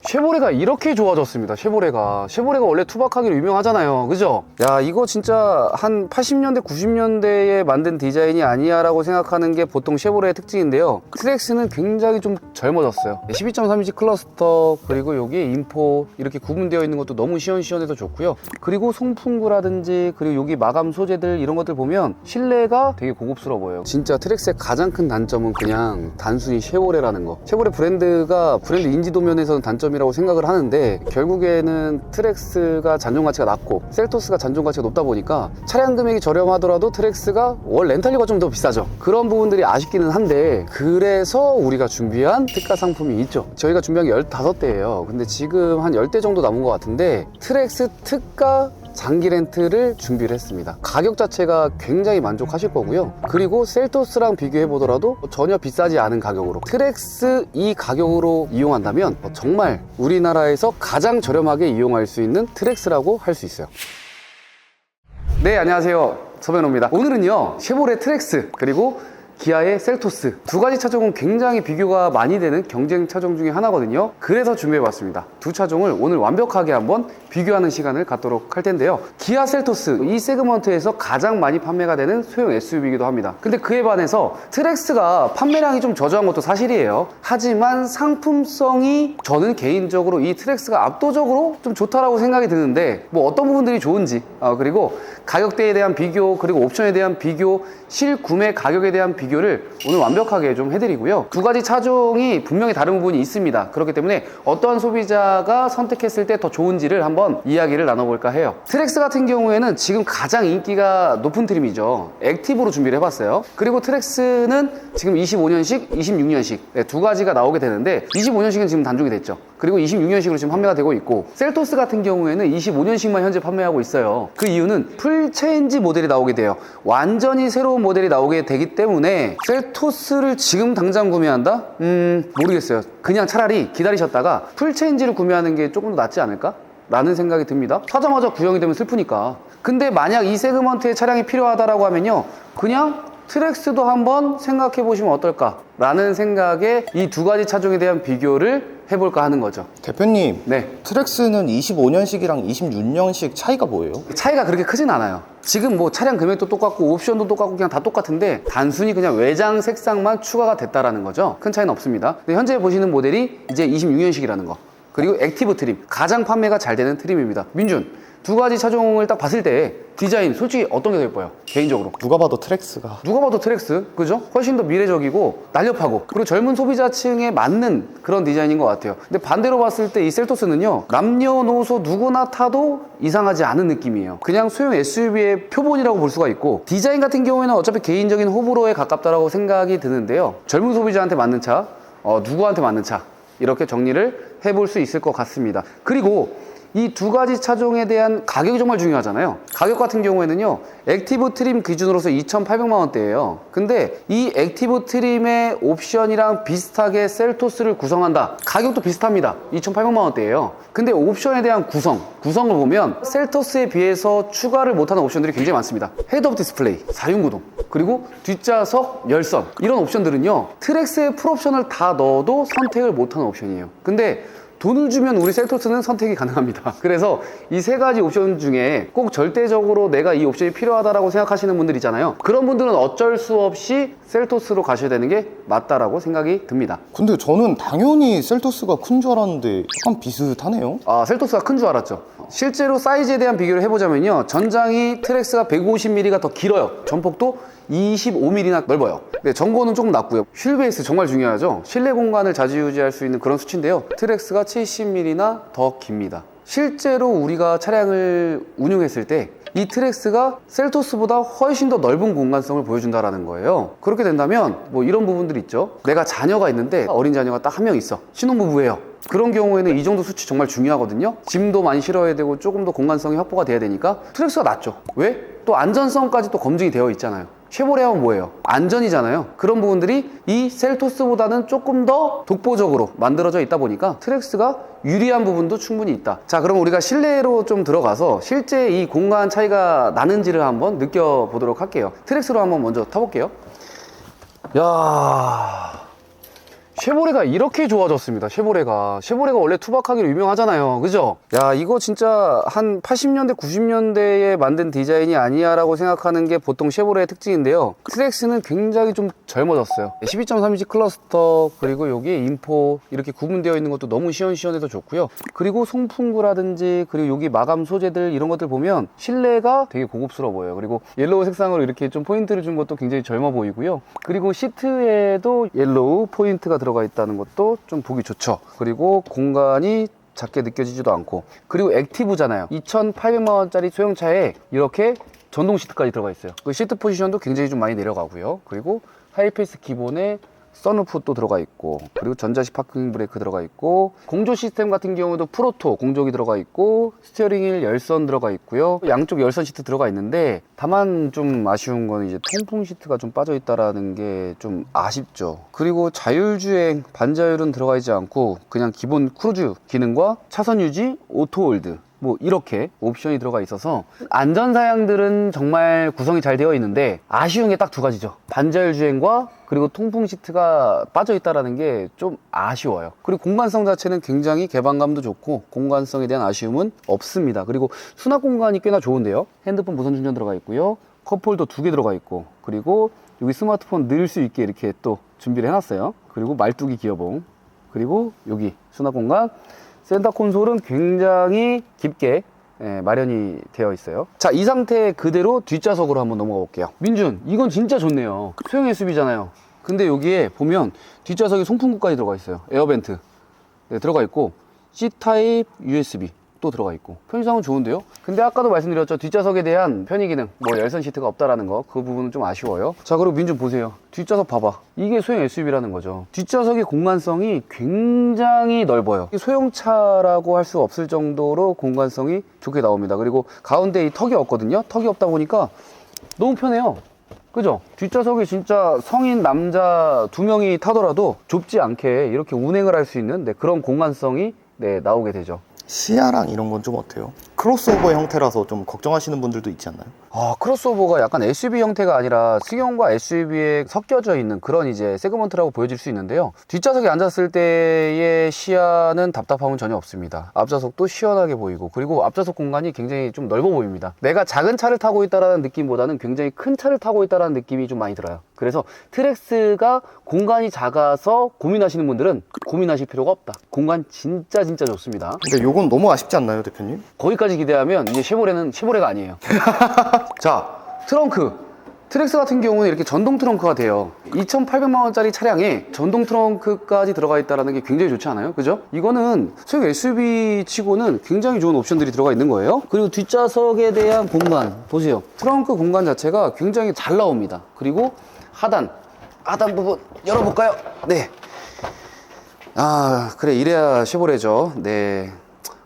쉐보레가 이렇게 좋아졌습니다. 쉐보레가 원래 투박하기로 유명하잖아요, 그죠? 야, 이거 진짜 한 80년대 90년대에 만든 디자인이 아니야 라고 생각하는 게 보통 쉐보레의 특징인데요, 트랙스는 굉장히 좀 젊어졌어요. 12.3인치 클러스터, 그리고 여기에 인포 이렇게 구분되어 있는 것도 너무 시원시원해서 좋고요. 그리고 송풍구라든지 그리고 여기 마감 소재들 이런 것들 보면 실내가 되게 고급스러워 보여요. 진짜 트랙스의 가장 큰 단점은 그냥 단순히 쉐보레라는 거. 쉐보레 브랜드가 브랜드 인지도 면에서는 단점이라고 생각을 하는데, 결국에는 트랙스가 잔존 가치가 낮고 셀토스가 잔존 가치가 높다 보니까 차량 금액이 저렴하더라도 트랙스가 월 렌탈료가 좀 더 비싸죠. 그런 부분들이 아쉽기는 한데, 그래서 우리가 준비한 특가 상품이 있죠. 저희가 준비한 게 15대예요 근데 지금 한 10대 정도 남은 것 같은데, 트랙스 특가 장기 렌트를 준비를 했습니다. 가격 자체가 굉장히 만족하실 거고요. 그리고 셀토스랑 비교해 보더라도 전혀 비싸지 않은 가격으로, 트랙스 이 가격으로 이용한다면 정말 우리나라에서 가장 저렴하게 이용할 수 있는 트랙스라고 할 수 있어요. 네, 안녕하세요, 서ben호입니다. 오늘은요, 쉐보레 트랙스 그리고 기아의 셀토스 두 가지 차종은 굉장히 비교가 많이 되는 경쟁 차종 중에 하나거든요. 그래서 준비해봤습니다. 두 차종을 오늘 완벽하게 한번 비교하는 시간을 갖도록 할 텐데요. 기아 셀토스, 이 세그먼트에서 가장 많이 판매가 되는 소형 SUV이기도 합니다. 근데 그에 반해서 트랙스가 판매량이 좀 저조한 것도 사실이에요. 하지만 상품성이 저는 개인적으로 이 트랙스가 압도적으로 좀 좋다라고 생각이 드는데, 뭐 어떤 부분들이 좋은지, 그리고 가격대에 대한 비교, 그리고 옵션에 대한 비교, 실구매 가격에 대한 비교를 오늘 완벽하게 좀 해드리고요. 두 가지 차종이 분명히 다른 부분이 있습니다. 그렇기 때문에 어떠한 소비자가 선택했을 때 더 좋은지를 한번 이야기를 나눠볼까 해요. 트랙스 같은 경우에는 지금 가장 인기가 높은 트림이죠. 액티브로 준비를 해봤어요. 그리고 트랙스는 지금 25년식, 26년식 두 가지가 나오게 되는데, 25년식은 지금 단종이 됐죠. 그리고 26년식으로 지금 판매가 되고 있고, 셀토스 같은 경우에는 25년식만 현재 판매하고 있어요. 그 이유는 풀 체인지 모델이 나오게 돼요. 완전히 새로운 모델이 나오게 되기 때문에 셀토스를 지금 당장 구매한다? 모르겠어요. 그냥 차라리 기다리셨다가 풀 체인지를 구매하는 게 조금 더 낫지 않을까? 라는 생각이 듭니다. 사자마자 구형이 되면 슬프니까. 근데 만약 이 세그먼트의 차량이 필요하다라고 하면요, 그냥 트랙스도 한번 생각해 보시면 어떨까 라는 생각에 이 두 가지 차종에 대한 비교를 해볼까 하는 거죠. 대표님, 네, 트랙스는 25년식이랑 26년식 차이가 뭐예요? 차이가 그렇게 크진 않아요. 지금 뭐 차량 금액도 똑같고 옵션도 똑같고 그냥 다 똑같은데, 단순히 그냥 외장 색상만 추가가 됐다라는 거죠. 큰 차이는 없습니다. 근데 현재 보시는 모델이 이제 26년식이라는 거, 그리고 액티브 트림, 가장 판매가 잘 되는 트림입니다. 민준, 두 가지 차종을 딱 봤을 때 디자인 솔직히 어떤 게 더 예뻐요? 개인적으로 누가 봐도 트랙스가. 누가 봐도 트랙스, 그죠? 훨씬 더 미래적이고 날렵하고, 그리고 젊은 소비자층에 맞는 그런 디자인인 것 같아요. 근데 반대로 봤을 때 이 셀토스는요, 남녀노소 누구나 타도 이상하지 않은 느낌이에요. 그냥 소형 SUV의 표본이라고 볼 수가 있고, 디자인 같은 경우에는 어차피 개인적인 호불호에 가깝다라고 생각이 드는데요, 젊은 소비자한테 맞는 차, 누구한테 맞는 차, 이렇게 정리를 해볼 수 있을 것 같습니다. 그리고 이 두 가지 차종에 대한 가격이 정말 중요하잖아요. 가격 같은 경우에는요, 액티브 트림 기준으로서 2,800만 원대예요. 근데 이 액티브 트림의 옵션이랑 비슷하게 셀토스를 구성한다. 가격도 비슷합니다. 2,800만 원대예요. 근데 옵션에 대한 구성을 보면 셀토스에 비해서 추가를 못하는 옵션들이 굉장히 많습니다. 헤드업 디스플레이, 4륜구동, 그리고 뒷좌석 열선, 이런 옵션들은요, 트랙스의 풀옵션을 다 넣어도 선택을 못하는 옵션이에요. 근데 돈을 주면 우리 셀토스는 선택이 가능합니다. 그래서 이 세 가지 옵션 중에 꼭 절대적으로 내가 이 옵션이 필요하다라고 생각하시는 분들 있잖아요. 그런 분들은 어쩔 수 없이 셀토스로 가셔야 되는 게 맞다라고 생각이 듭니다. 근데 저는 당연히 셀토스가 큰 줄 알았는데 약간 비슷하네요. 셀토스가 큰 줄 알았죠. 실제로 사이즈에 대한 비교를 해보자면요, 전장이 트랙스가 150mm가 더 길어요. 전폭도 25mm나 넓어요. 네, 전고는 조금 낮고요. 휠베이스 정말 중요하죠. 실내 공간을 좌지우지할 수 있는 그런 수치인데요, 트랙스가 70mm나 더 깁니다. 실제로 우리가 차량을 운용했을 때 이 트랙스가 셀토스보다 훨씬 더 넓은 공간성을 보여준다라는 거예요. 그렇게 된다면 뭐 이런 부분들이 있죠. 내가 자녀가 있는데 어린 자녀가 딱 한 명 있어. 신혼부부예요. 그런 경우에는 이 정도 수치 정말 중요하거든요. 짐도 많이 실어야 되고 조금 더 공간성이 확보가 돼야 되니까 트랙스가 낫죠. 왜? 또 안전성까지 또 검증이 되어 있잖아요. 쉐보레 하면 뭐예요? 안전이잖아요. 그런 부분들이 이 셀토스보다는 조금 더 독보적으로 만들어져 있다 보니까 트랙스가 유리한 부분도 충분히 있다. 자, 그럼 우리가 실내로 좀 들어가서 실제 이 공간 차이가 나는지를 한번 느껴보도록 할게요. 트랙스로 한번 먼저 타볼게요. 야, 쉐보레가 이렇게 좋아졌습니다. 쉐보레가 원래 투박하기로 유명하잖아요. 그죠? 야, 이거 진짜 한 80년대 90년대에 만든 디자인이 아니야 라고 생각하는 게 보통 쉐보레의 특징인데요. 트랙스는 굉장히 좀 젊어졌어요. 12.3인치 클러스터, 그리고 여기에 인포 이렇게 구분되어 있는 것도 너무 시원시원해서 좋고요. 그리고 송풍구라든지, 그리고 여기 마감 소재들 이런 것들 보면 실내가 되게 고급스러워 보여요. 그리고 옐로우 색상으로 이렇게 좀 포인트를 준 것도 굉장히 젊어 보이고요. 그리고 시트에도 옐로우 포인트가 들어가 있다는 것도 좀 보기 좋죠. 그리고 공간이 작게 느껴지지도 않고, 그리고 액티브잖아요. 2,800만원짜리 소형차에 이렇게 전동 시트까지 들어가 있어요. 그 시트 포지션도 굉장히 좀 많이 내려가고요. 그리고 하이패스 기본에 선루프 또 들어가 있고, 그리고 전자식 파킹 브레이크 들어가 있고, 공조 시스템 같은 경우도 프로토 공조기 들어가 있고, 스티어링 휠 열선 들어가 있고요. 양쪽 열선 시트 들어가 있는데, 다만 좀 아쉬운 건 이제 통풍 시트가 좀 빠져 있다라는 게 좀 아쉽죠. 그리고 자율주행 반자율은 들어가 있지 않고 그냥 기본 크루즈 기능과 차선 유지, 오토 홀드 뭐 이렇게 옵션이 들어가 있어서 안전사양들은 정말 구성이 잘 되어 있는데 아쉬운 게 딱 두 가지죠. 반자율 주행과 그리고 통풍 시트가 빠져 있다는 게 좀 아쉬워요. 그리고 공간성 자체는 굉장히 개방감도 좋고 공간성에 대한 아쉬움은 없습니다. 그리고 수납 공간이 꽤나 좋은데요. 핸드폰 무선 충전 들어가 있고요. 컵홀더 2개 들어가 있고, 그리고 여기 스마트폰 넣을 수 있게 이렇게 또 준비를 해놨어요. 그리고 말뚝이 기어봉, 그리고 여기 수납 공간, 센터 콘솔은 굉장히 깊게 마련이 되어 있어요. 자, 이 상태 그대로 뒷좌석으로 한번 넘어가 볼게요. 민준, 이건 진짜 좋네요. 소형 SUV잖아요. 근데 여기에 보면 뒷좌석에 송풍구까지 들어가 있어요. 에어벤트 들어가 있고, C타입 USB 또 들어가 있고, 편의성은 좋은데요. 근데 아까도 말씀드렸죠, 뒷좌석에 대한 편의 기능, 뭐 열선 시트가 없다라는 거, 그 부분은 좀 아쉬워요. 자, 그리고 민준 보세요. 뒷좌석 봐봐. 이게 소형 SUV라는 거죠. 뒷좌석의 공간성이 굉장히 넓어요. 소형차라고 할 수 없을 정도로 공간성이 좋게 나옵니다. 그리고 가운데 이 턱이 없거든요. 턱이 없다 보니까 너무 편해요. 그죠? 뒷좌석이 진짜 성인 남자 2명이 타더라도 좁지 않게 이렇게 운행을 할 수 있는 그런 공간성이 나오게 되죠. 시야랑 이런 건 좀 어때요? 크로스오버 형태라서 좀 걱정하시는 분들도 있지 않나요? 크로스오버가 약간 SUV 형태가 아니라 승용과 SUV에 섞여져 있는 그런 이제 세그먼트라고 보여질 수 있는데요. 뒷좌석에 앉았을 때의 시야는 답답함은 전혀 없습니다. 앞좌석도 시원하게 보이고, 그리고 앞좌석 공간이 굉장히 좀 넓어 보입니다. 내가 작은 차를 타고 있다는 느낌보다는 굉장히 큰 차를 타고 있다는 느낌이 좀 많이 들어요. 그래서 트랙스가 공간이 작아서 고민하시는 분들은 고민하실 필요가 없다. 공간 진짜 좋습니다. 근데 요건 너무 아쉽지 않나요, 대표님? 거기까지 기대하면 이제 쉐보레는 쉐보레가 아니에요. 자, 트렁크. 트랙스 같은 경우는 이렇게 전동 트렁크가 돼요. 2,800만원짜리 차량에 전동 트렁크까지 들어가 있다는 게 굉장히 좋지 않아요? 그죠? 이거는 소형 SUV 치고는 굉장히 좋은 옵션들이 들어가 있는 거예요. 그리고 뒷좌석에 대한 공간 보세요. 트렁크 공간 자체가 굉장히 잘 나옵니다. 그리고 하단 부분 열어볼까요? 네. 그래, 이래야 쉐보레죠. 네.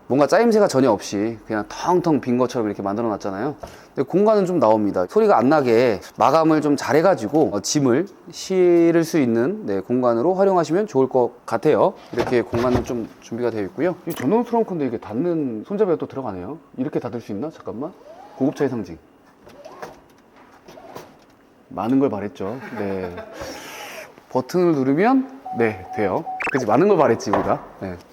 뭔가 짜임새가 전혀 없이 그냥 텅텅 빈 것처럼 이렇게 만들어 놨잖아요. 근데 공간은 좀 나옵니다. 소리가 안 나게 마감을 좀 잘해가지고 짐을 실을 수 있는 공간으로 활용하시면 좋을 것 같아요. 이렇게 공간은 좀 준비가 되어 있고요. 이 전동 트렁크인데 이게 닫는 손잡이가 또 들어가네요. 이렇게 닫을 수 있나? 잠깐만. 고급차의 상징. 많은 걸 바랬죠. 네. 버튼을 누르면 돼요. 그치, 많은 걸 바랬지 우리가.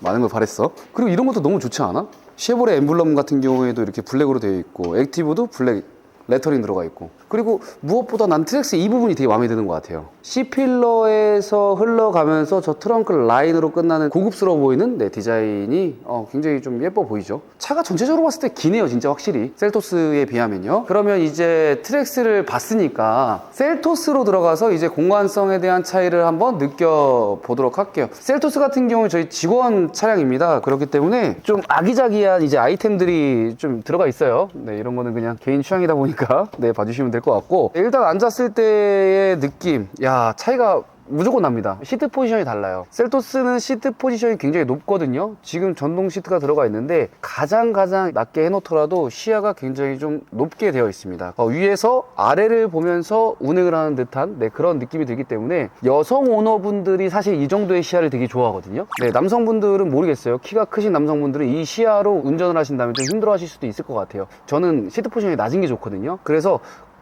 많은 걸 바랬어. 그리고 이런 것도 너무 좋지 않아? 쉐보레 엠블럼 같은 경우에도 이렇게 블랙으로 되어 있고, 액티브도 블랙 레터링 들어가 있고, 그리고 무엇보다 난 트랙스 이 부분이 되게 마음에 드는 것 같아요. C필러에서 흘러가면서 저 트렁크 라인으로 끝나는 고급스러워 보이는 디자인이 굉장히 좀 예뻐 보이죠. 차가 전체적으로 봤을 때 기네요, 진짜 확실히 셀토스에 비하면요. 그러면 이제 트랙스를 봤으니까 셀토스로 들어가서 이제 공간성에 대한 차이를 한번 느껴보도록 할게요. 셀토스 같은 경우 저희 직원 차량입니다. 그렇기 때문에 좀 아기자기한 이제 아이템들이 좀 들어가 있어요. 이런 거는 그냥 개인 취향이다 보니까 봐주시면 될 것 같고, 일단 앉았을 때의 느낌, 차이가 무조건 납니다. 시트 포지션이 달라요. 셀토스는 시트 포지션이 굉장히 높거든요. 지금 전동 시트가 들어가 있는데 가장 낮게 해놓더라도 시야가 굉장히 좀 높게 되어 있습니다. 위에서 아래를 보면서 운행을 하는 듯한 그런 느낌이 들기 때문에 여성 오너분들이 사실 이 정도의 시야를 되게 좋아하거든요. 남성분들은 모르겠어요. 키가 크신 남성분들은 이 시야로 운전을 하신다면 좀 힘들어 하실 수도 있을 것 같아요. 저는 시트 포지션이 낮은 게 좋거든요. 그래서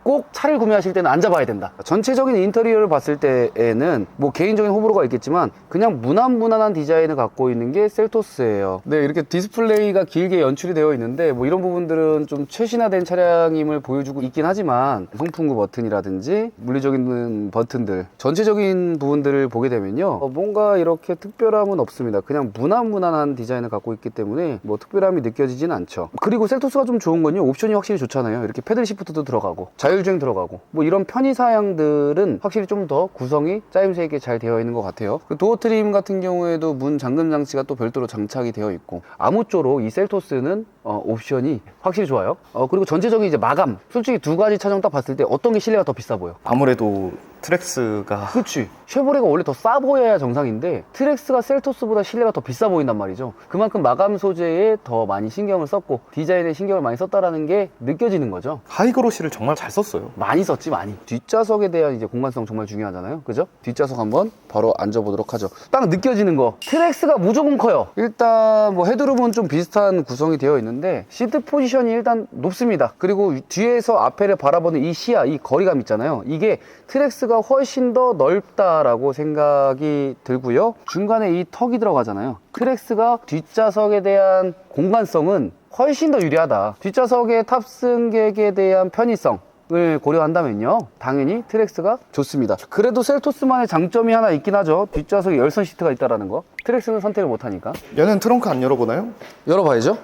꼭 차를 구매하실 때는 앉아봐야 된다. 전체적인 인테리어를 봤을 때에는 뭐 개인적인 호불호가 있겠지만 그냥 무난무난한 디자인을 갖고 있는 게 셀토스예요. 네, 이렇게 디스플레이가 길게 연출이 되어 있는데 뭐 이런 부분들은 좀 최신화된 차량임을 보여주고 있긴 하지만 송풍구 버튼이라든지 물리적인 버튼들 전체적인 부분들을 보게 되면요, 뭔가 이렇게 특별함은 없습니다. 그냥 무난무난한 디자인을 갖고 있기 때문에 뭐 특별함이 느껴지진 않죠. 그리고 셀토스가 좀 좋은 건요, 옵션이 확실히 좋잖아요. 이렇게 패들 시프트도 들어가고 자율주행 들어가고 뭐 이런 편의사양들은 확실히 좀 더 구성이 짜임새 있게 잘 되어 있는 것 같아요. 그 도어 트림 같은 경우에도 문 잠금 장치가 또 별도로 장착이 되어 있고, 아무쪼록 이 셀토스는 옵션이 확실히 좋아요. 그리고 전체적인 이제 마감, 솔직히 두 가지 차종 딱 봤을 때 어떤 게 실내가 더 비싸 보여? 아무래도 트랙스가 그치, 쉐보레가 원래 더 싸 보여야 정상인데 트랙스가 셀토스보다 실내가 더 비싸 보인단 말이죠. 그만큼 마감 소재에 더 많이 신경을 썼고 디자인에 신경을 많이 썼다라는 게 느껴지는 거죠. 하이그로시를 정말 잘 썼어요. 많이 썼지, 많이. 뒷좌석에 대한 이제 공간성 정말 중요하잖아요, 그죠? 뒷좌석 한번 바로 앉아보도록 하죠. 딱 느껴지는 거, 트랙스가 무조건 커요. 일단 뭐 헤드룸은 좀 비슷한 구성이 되어 있는데 시트 포지션이 일단 높습니다. 그리고 뒤에서 앞에를 바라보는 이 시야, 이 거리감 있잖아요, 이게 트랙스가 훨씬 더 넓다라고 생각이 들고요. 중간에 이 턱이 들어가잖아요. 트랙스가 뒷좌석에 대한 공간성은 훨씬 더 유리하다. 뒷좌석의 탑승객에 대한 편의성 을 고려한다면요, 당연히 트랙스가 좋습니다. 그래도 셀토스만의 장점이 하나 있긴 하죠. 뒷좌석에 열선 시트가 있다는 거. 트랙스는 선택을 못하니까. 얘는 트렁크 안 열어보나요? 열어봐야죠.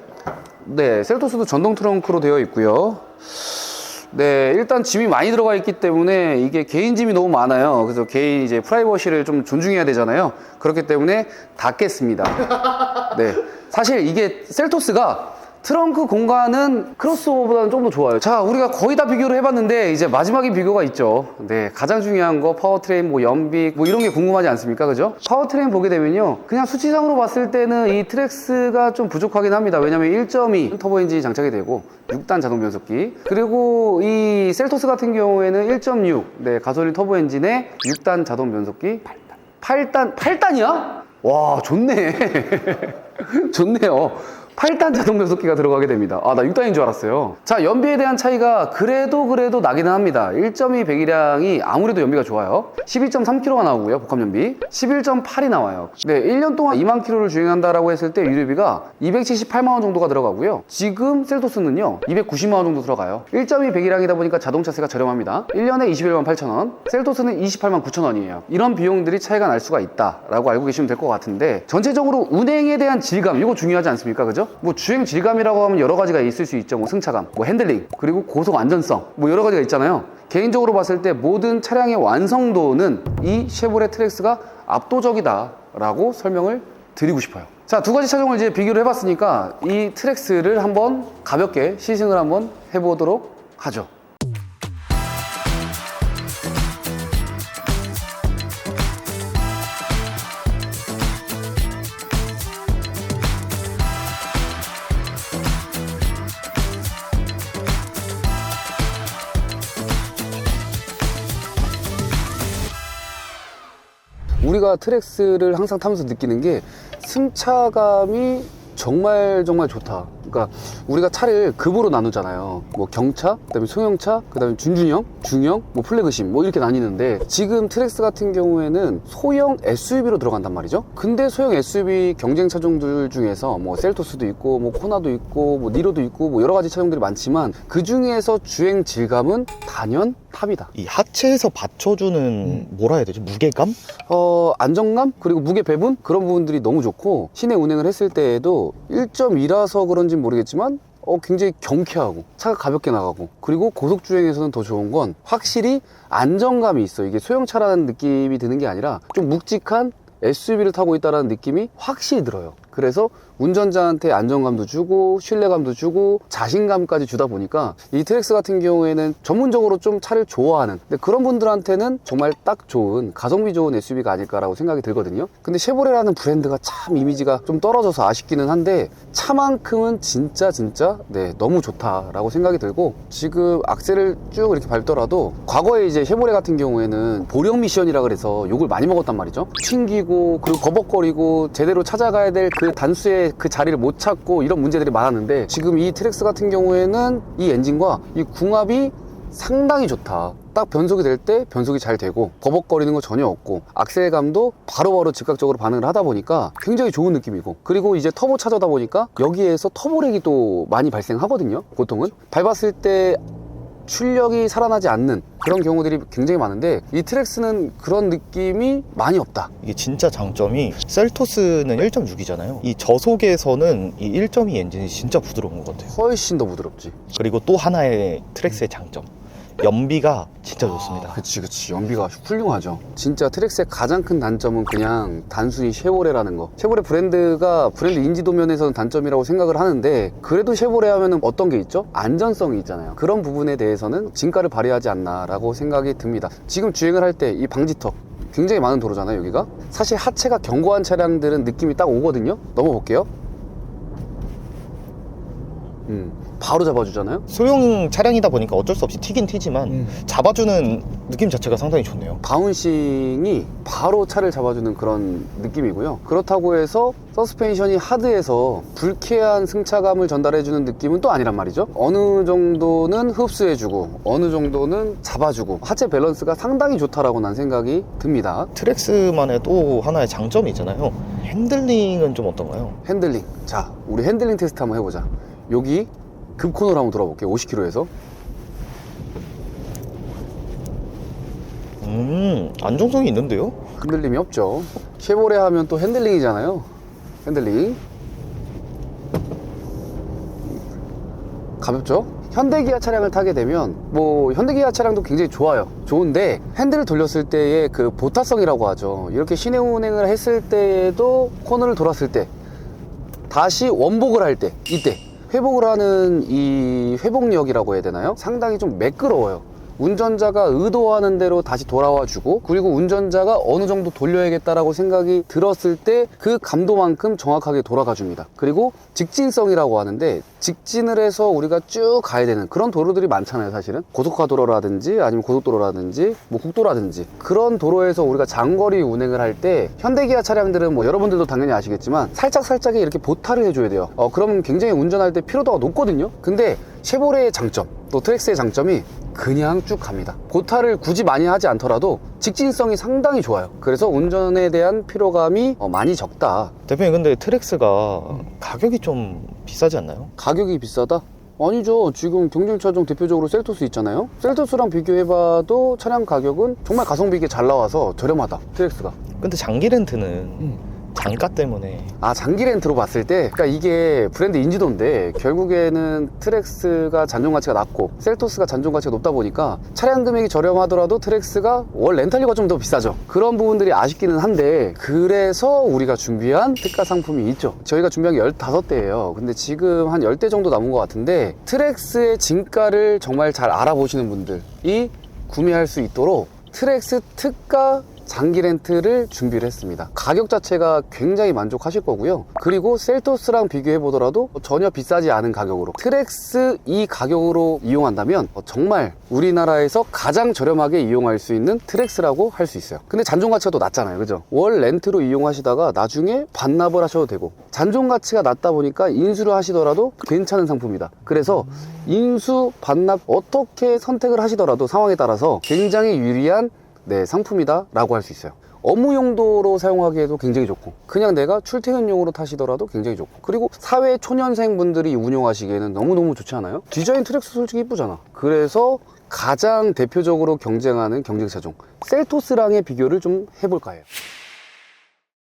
네, 셀토스도 전동 트렁크로 되어 있고요. 네, 일단 짐이 많이 들어가 있기 때문에 이게 개인 짐이 너무 많아요. 그래서 개인 이제 프라이버시를 좀 존중해야 되잖아요. 그렇기 때문에 닫겠습니다. 네, 사실 이게 셀토스가 트렁크 공간은 크로스오버보다는 좀 더 좋아요. 자, 우리가 거의 다 비교를 해봤는데 이제 마지막에 비교가 있죠. 네, 가장 중요한 거 파워트레인, 뭐 연비, 뭐 이런 게 궁금하지 않습니까? 그죠? 파워트레인 보게 되면요, 그냥 수치상으로 봤을 때는 이 트랙스가 좀 부족하긴 합니다. 왜냐면 1.2 터보 엔진이 장착이 되고 6단 자동 변속기, 그리고 이 셀토스 같은 경우에는 1.6 네, 가솔린 터보 엔진에 6단 자동 변속기 8단이야? 와, 좋네. 좋네요. 8단 자동 변속기가 들어가게 됩니다. 아, 나 6단인 줄 알았어요. 자, 연비에 대한 차이가 그래도 나기는 합니다. 1.2 배기량이 아무래도 연비가 좋아요. 11.3km가 나오고요, 복합 연비 11.8이 나와요. 네, 1년 동안 2만 km를 주행한다라고 했을 때 유류비가 278만 원 정도가 들어가고요. 지금 셀토스는요 290만 원 정도 들어가요. 1.2 배기량이다 보니까 자동차세가 저렴합니다. 1년에 21만 8천 원, 셀토스는 28만 9천 원이에요. 이런 비용들이 차이가 날 수가 있다라고 알고 계시면 될 것 같은데, 전체적으로 운행에 대한 질감, 이거 중요하지 않습니까? 그죠? 뭐 주행 질감이라고 하면 여러 가지가 있을 수 있죠. 뭐 승차감, 뭐 핸들링, 그리고 고속 안전성, 뭐 여러 가지가 있잖아요. 개인적으로 봤을 때 모든 차량의 완성도는 이 쉐보레 트랙스가 압도적이다라고 설명을 드리고 싶어요. 자, 두 가지 차종을 이제 비교를 해봤으니까 이 트랙스를 한번 가볍게 시승을 한번 해보도록 하죠. 우리가 트랙스를 항상 타면서 느끼는 게 승차감이 정말 좋다. 그러니까 우리가 차를 급으로 나누잖아요. 뭐 경차, 그다음에 소형차, 그다음에 준중형, 중형, 뭐 플래그십 뭐 이렇게 나뉘는데, 지금 트랙스 같은 경우에는 소형 SUV로 들어간단 말이죠. 근데 소형 SUV 경쟁 차종들 중에서 뭐 셀토스도 있고 뭐 코나도 있고 뭐 니로도 있고 뭐 여러 가지 차종들이 많지만 그 중에서 주행 질감은 단연 탑이다. 이 하체에서 받쳐주는 뭐라 해야 되지? 무게감? 안정감? 그리고 무게 배분? 그런 부분들이 너무 좋고, 시내 운행을 했을 때에도 1.2라서 그런지 모르겠지만 굉장히 경쾌하고 차가 가볍게 나가고, 그리고 고속주행에서는 더 좋은 건 확실히 안정감이 있어. 이게 소형차라는 느낌이 드는 게 아니라 좀 묵직한 SUV를 타고 있다는 느낌이 확실히 들어요. 그래서 운전자한테 안정감도 주고 신뢰감도 주고 자신감까지 주다 보니까 이 트랙스 같은 경우에는 전문적으로 좀 차를 좋아하는, 근데 그런 분들한테는 정말 딱 좋은 가성비 좋은 SUV가 아닐까라고 생각이 들거든요. 근데 쉐보레라는 브랜드가 참 이미지가 좀 떨어져서 아쉽기는 한데 차만큼은 진짜 네, 너무 좋다라고 생각이 들고, 지금 악셀을 쭉 이렇게 밟더라도 과거에 이제 쉐보레 같은 경우에는 보령 미션이라 그래서 욕을 많이 먹었단 말이죠. 튕기고 그리고 거벅거리고 제대로 찾아가야 될 그 단수의 그 자리를 못 찾고 이런 문제들이 많았는데, 지금 이 트랙스 같은 경우에는 이 엔진과 이 궁합이 상당히 좋다. 딱 변속이 될 때 변속이 잘 되고 버벅거리는 거 전혀 없고 악셀감도 바로바로 즉각적으로 반응을 하다 보니까 굉장히 좋은 느낌이고, 그리고 이제 터보 차저다 보니까 여기에서 터보렉이 또 많이 발생하거든요. 보통은 밟았을 때 출력이 살아나지 않는 그런 경우들이 굉장히 많은데 이 트랙스는 그런 느낌이 많이 없다. 이게 진짜 장점이 셀토스는 1.6이잖아요. 이 저속에서는 이 1.2 엔진이 진짜 부드러운 것 같아요. 훨씬 더 부드럽지. 그리고 또 하나의 트랙스의 장점, 연비가 진짜 좋습니다. 그치. 연비가 훌륭하죠. 진짜 트랙스의 가장 큰 단점은 그냥 단순히 쉐보레라는 거. 쉐보레 브랜드가 브랜드 인지도 면에서는 단점이라고 생각을 하는데, 그래도 쉐보레 하면은 어떤 게 있죠? 안전성이 있잖아요. 그런 부분에 대해서는 진가를 발휘하지 않나라고 생각이 듭니다. 지금 주행을 할 때 이 방지턱 굉장히 많은 도로잖아요. 여기가 사실 하체가 견고한 차량들은 느낌이 딱 오거든요. 넘어볼게요. 바로 잡아주잖아요. 소형 차량이다 보니까 어쩔 수 없이 튀긴 튀지만 잡아주는 느낌 자체가 상당히 좋네요. 바운싱이 바로 차를 잡아주는 그런 느낌이고요. 그렇다고 해서 서스펜션이 하드해서 불쾌한 승차감을 전달해주는 느낌은 또 아니란 말이죠. 어느 정도는 흡수해주고 어느 정도는 잡아주고 하체 밸런스가 상당히 좋다라고 난 생각이 듭니다. 트랙스만의 또 하나의 장점이 있잖아요. 핸들링은 좀 어떤가요? 핸들링, 자 우리 핸들링 테스트 한번 해보자. 여기 급코너로 한번 돌아볼게요. 50km에서 안정성이 있는데요? 흔들림이 없죠. 쉐보레 하면 또 핸들링이잖아요. 핸들링 가볍죠? 현대기아 차량을 타게 되면 뭐 현대기아 차량도 굉장히 좋아요. 좋은데 핸들을 돌렸을 때의 그 보타성이라고 하죠. 이렇게 시내 운행을 했을 때에도 코너를 돌았을 때 다시 원복을 할 때, 이때 회복을 하는 이 회복력이라고 해야 되나요? 상당히 좀 매끄러워요. 운전자가 의도하는 대로 다시 돌아와 주고, 그리고 운전자가 어느 정도 돌려야겠다라고 생각이 들었을 때 그 감도만큼 정확하게 돌아가 줍니다. 그리고 직진성이라고 하는데, 직진을 해서 우리가 쭉 가야 되는 그런 도로들이 많잖아요. 사실은 고속화도로라든지 아니면 고속도로라든지 뭐 국도라든지 그런 도로에서 우리가 장거리 운행을 할 때 현대기아 차량들은 뭐 여러분들도 당연히 아시겠지만 살짝살짝에 이렇게 보타를 해줘야 돼요. 그러면 굉장히 운전할 때 피로도가 높거든요. 근데 쉐보레의 장점, 또 트랙스의 장점이 그냥 쭉 갑니다. 보타를 굳이 많이 하지 않더라도 직진성이 상당히 좋아요. 그래서 운전에 대한 피로감이 많이 적다. 대표님, 근데 트랙스가 가격이 좀 비싸지 않나요? 가격이 비싸다? 아니죠. 지금 경쟁차종 대표적으로 셀토스 있잖아요. 셀토스랑 비교해봐도 차량 가격은 정말 가성비 있게 잘 나와서 저렴하다, 트랙스가. 근데 장기 렌트는 단가 때문에. 장기 렌트로 봤을 때, 그러니까 이게 브랜드 인지도인데 결국에는 트랙스가 잔존 가치가 낮고 셀토스가 잔존 가치가 높다 보니까 차량 금액이 저렴하더라도 트랙스가 월 렌탈료가 좀 더 비싸죠. 그런 부분들이 아쉽기는 한데, 그래서 우리가 준비한 특가 상품이 있죠. 저희가 준비한 게 15대예요. 근데 지금 한 10대 정도 남은 것 같은데, 트랙스의 진가를 정말 잘 알아보시는 분들이 구매할 수 있도록 트랙스 특가 장기 렌트를 준비를 했습니다. 가격 자체가 굉장히 만족하실 거고요. 그리고 셀토스랑 비교해 보더라도 전혀 비싸지 않은 가격으로, 트랙스 이 가격으로 이용한다면 정말 우리나라에서 가장 저렴하게 이용할 수 있는 트랙스라고 할 수 있어요. 근데 잔존 가치가 또 낮잖아요. 그죠? 월 렌트로 이용하시다가 나중에 반납을 하셔도 되고, 잔존 가치가 낮다 보니까 인수를 하시더라도 괜찮은 상품이다. 그래서 인수, 반납 어떻게 선택을 하시더라도 상황에 따라서 굉장히 유리한 상품이다 라고 할 수 있어요. 업무 용도로 사용하기에도 굉장히 좋고, 그냥 내가 출퇴근용으로 타시더라도 굉장히 좋고, 그리고 사회 초년생 분들이 운용하시기에는 너무너무 좋지 않아요? 디자인 트랙스 솔직히 이쁘잖아. 그래서 가장 대표적으로 경쟁하는 경쟁차종 셀토스랑의 비교를 좀 해볼까 해요.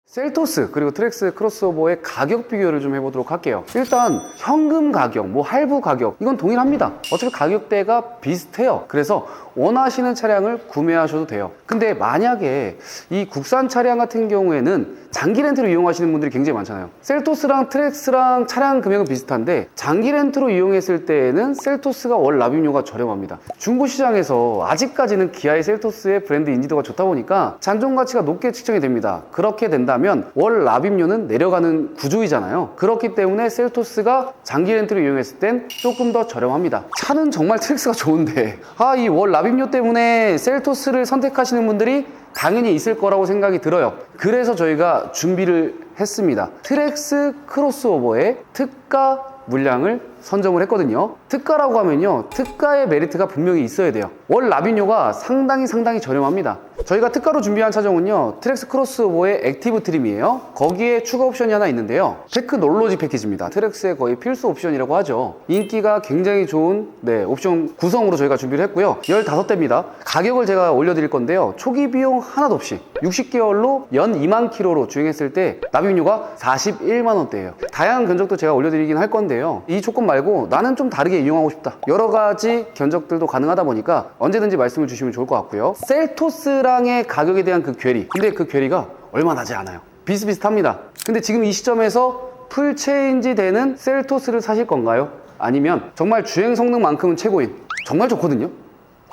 셀토스 그리고 트랙스 크로스오버의 가격 비교를 좀 해보도록 할게요. 일단 현금 가격, 뭐 할부 가격, 이건 동일합니다. 어차피 가격대가 비슷해요. 그래서 원하시는 차량을 구매하셔도 돼요. 근데 만약에 이 국산 차량 같은 경우에는 장기 렌트로 이용하시는 분들이 굉장히 많잖아요. 셀토스랑 트랙스랑 차량 금액은 비슷한데 장기 렌트로 이용했을 때에는 셀토스가 월 납입료가 저렴합니다. 중고 시장에서 아직까지는 기아의 셀토스의 브랜드 인지도가 좋다 보니까 잔존 가치가 높게 측정이 됩니다. 그렇게 된다면 월 납입료는 내려가는 구조이잖아요. 그렇기 때문에 셀토스가 장기 렌트로 이용했을 땐 조금 더 저렴합니다. 차는 정말 트랙스가 좋은데 이 월 납입료 때문에 셀토스를 선택하시는 분들이 당연히 있을 거라고 생각이 들어요. 그래서 저희가 준비를 했습니다. 트랙스 크로스오버의 특가 물량을 선정을 했거든요. 특가라고 하면요, 특가의 메리트가 분명히 있어야 돼요. 월 납입료가 상당히 저렴합니다. 저희가 특가로 준비한 차종은요, 트랙스 크로스오버의 액티브 트림이에요. 거기에 추가 옵션이 하나 있는데요, 테크 놀로지 패키지입니다. 트랙스의 거의 필수 옵션이라고 하죠. 인기가 굉장히 좋은 옵션 구성으로 저희가 준비를 했고요. 15대입니다. 가격을 제가 올려드릴 건데요, 초기 비용 하나도 없이 60개월로 연 2만 킬로로 주행했을 때 납입료가 41만 원대예요. 다양한 견적도 제가 올려드리긴 할 건데요, 이 조건 말고 나는 좀 다르게 이용하고 싶다, 여러 가지 견적들도 가능하다 보니까 언제든지 말씀을 주시면 좋을 것 같고요. 셀토스랑의 가격에 대한 그 괴리, 근데 그 괴리가 얼마 나지 않아요. 비슷비슷합니다. 근데 지금 이 시점에서 풀 체인지 되는 셀토스를 사실 건가요? 아니면 정말 주행 성능만큼은 최고인, 정말 좋거든요,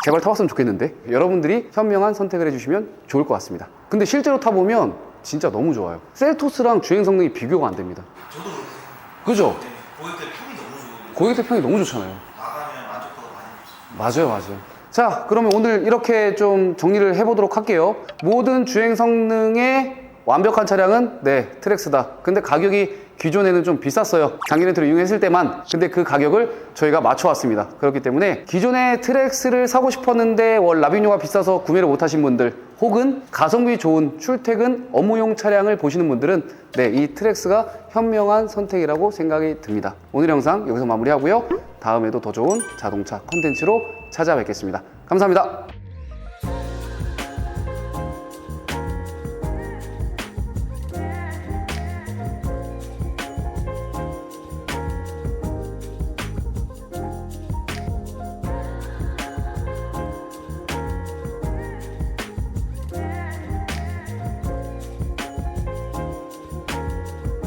제발 타봤으면 좋겠는데, 여러분들이 현명한 선택을 해주시면 좋을 것 같습니다. 근데 실제로 타보면 진짜 너무 좋아요. 셀토스랑 주행 성능이 비교가 안 됩니다. 저도 그죠? 고객들 평이 너무 좋은데 고객들 평이 너무 좋잖아요. 나가면 만족도가 많이 높죠. 맞아요. 자, 그러면 오늘 이렇게 좀 정리를 해보도록 할게요. 모든 주행 성능의 완벽한 차량은 트랙스다. 근데 가격이 기존에는 좀 비쌌어요. 장기 렌트를 이용했을 때만. 근데 그 가격을 저희가 맞춰왔습니다. 그렇기 때문에 기존에 트랙스를 사고 싶었는데 월 납입료가 비싸서 구매를 못하신 분들, 혹은 가성비 좋은 출퇴근 업무용 차량을 보시는 분들은 이 트랙스가 현명한 선택이라고 생각이 듭니다. 오늘 영상 여기서 마무리하고요, 다음에도 더 좋은 자동차 콘텐츠로 찾아뵙겠습니다. 감사합니다.